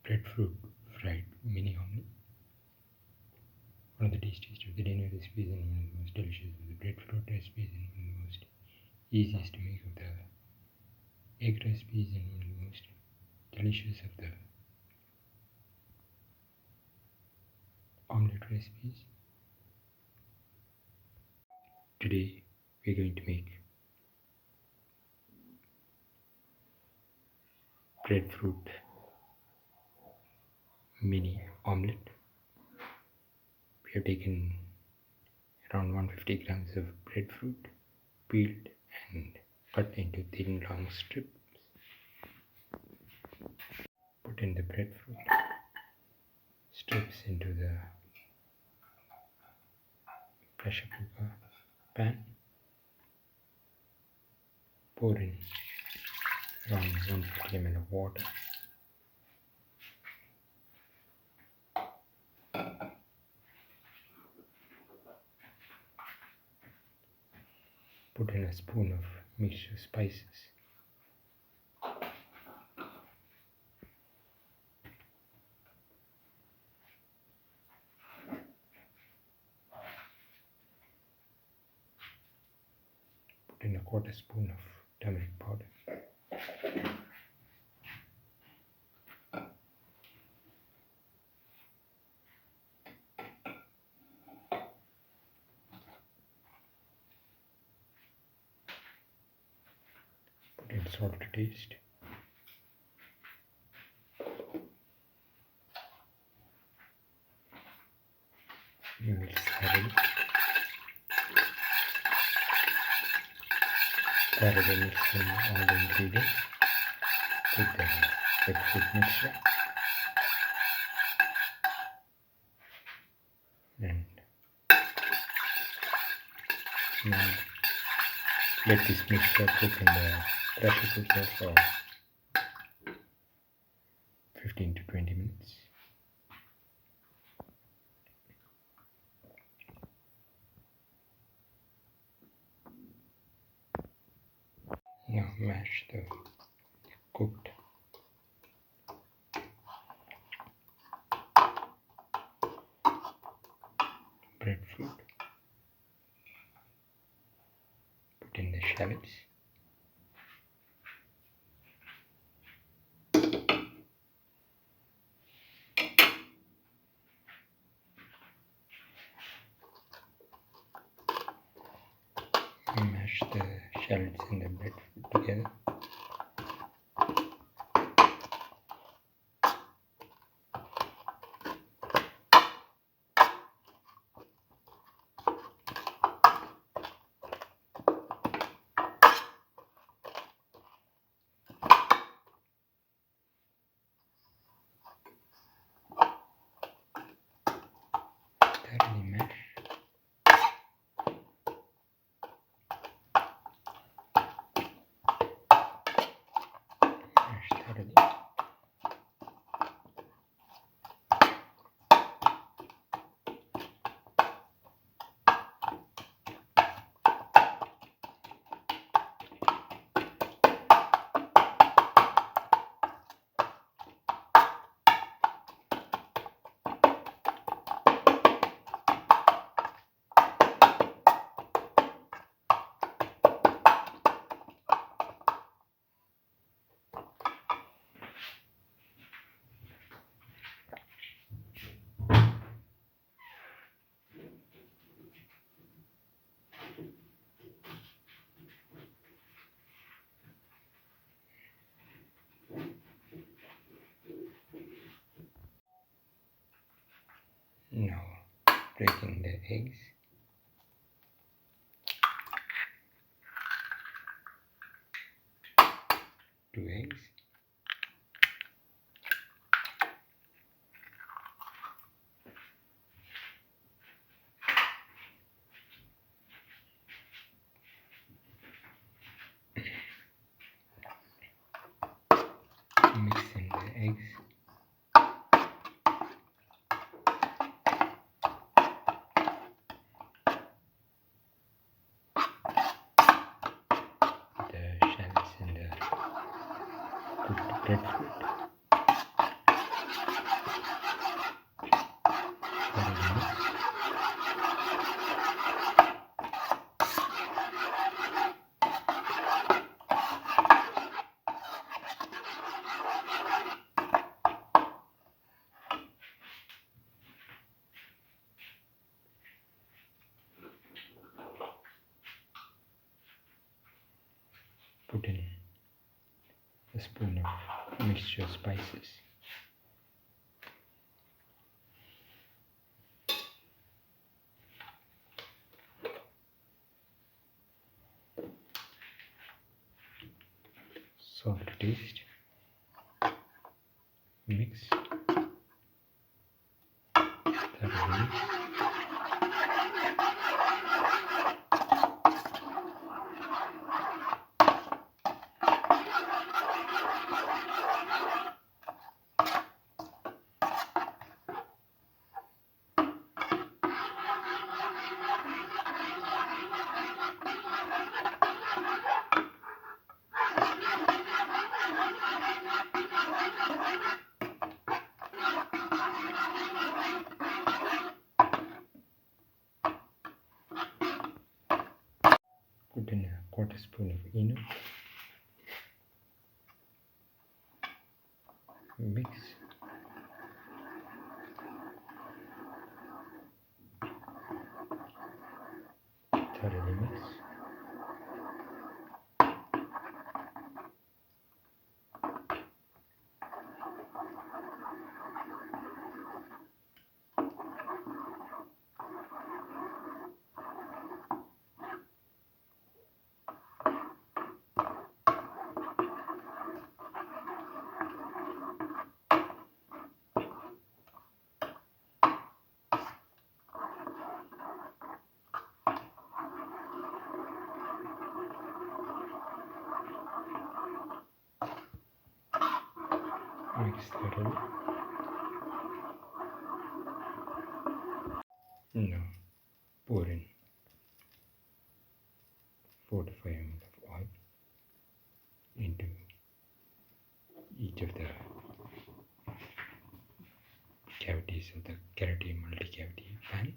Breadfruit fried mini omelette. One of the tastiest of the dinner recipes and one of the most delicious of the breadfruit recipes and one of the most easiest to make of the egg recipes and one of the most delicious of the omelette recipes. Today we're going to make breadfruit mini omelette. We have taken around 150 grams of breadfruit, peeled and cut into thin long strips. Put in the breadfruit strips into the pressure cooker pan. Pour in around 150 ml of water. Put in a spoon of mixed spices. Put in a quarter spoon of turmeric powder. Put in salt to taste. Mix thoroughly. Thoroughly mix in all the ingredients with the breadfruit mixture. And now let this mixture cook in the pressure cooker for 15 to 20 minutes. Now mash the cooked breadfruit. Put in the shallots. Mash the shallots and the breadfruit together. Thoroughly mash. Thoroughly. Now break in the eggs. Two eggs. Mix in the eggs. put in a spoon of mixture spices. Salt to taste. Mix. Thoroughly mix. Put in a quarter spoon of eno. Mix. Thoroughly mix. Mix thoroughly. Now pour in 4 to 5 ml of oil into each of the cavities of the Carote Multicavity Pan.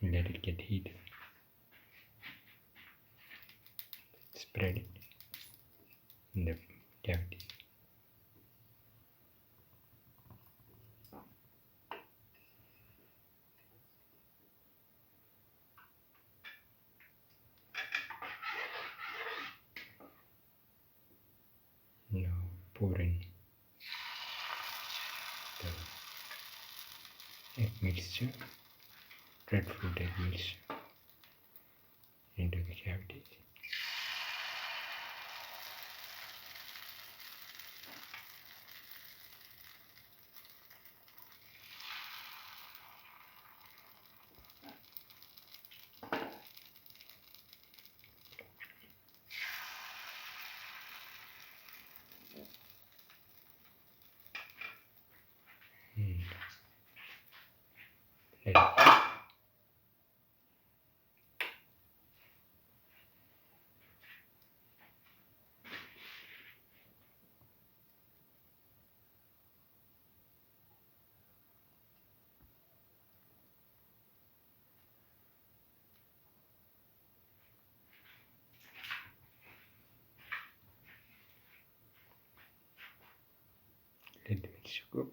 Let it get heated. Spread it in the cavity. Now pour in the egg mixture, breadfruit egg mixture, into the cavities. Let it let the mixture cook.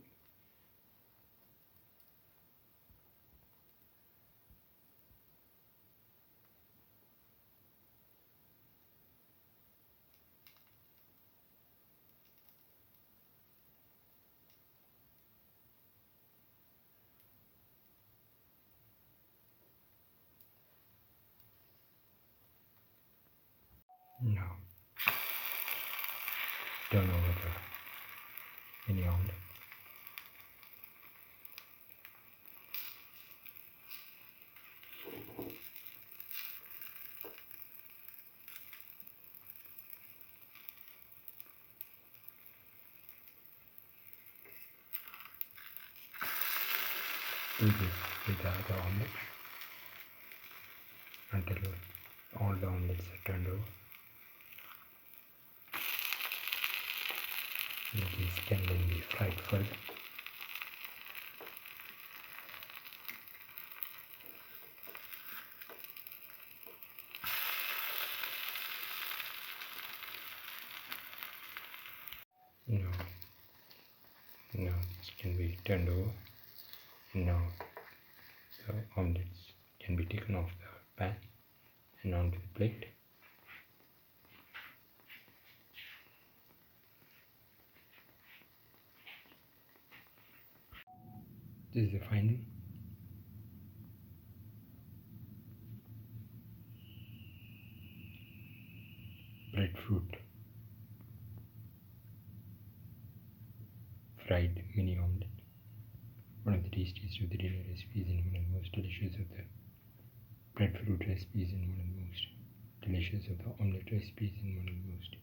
Now turn over the mini omelette. Do this with the other omelette until all the omelettes are turned over. These can then be fried further. Now this can be turned over. Now the omelets can be taken off the pan and onto the plate. This is the final. Breadfruit fried mini omelette. One of the tastiest of the dinner recipes and one of the most delicious of the breadfruit recipes and one of the most delicious of the omelette recipes and one of the most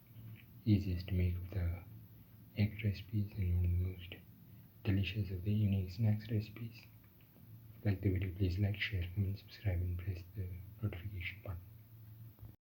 easiest to make of the egg recipes and one of the most delicious of the evening snacks recipes. If you like the video, please like, share, comment, subscribe and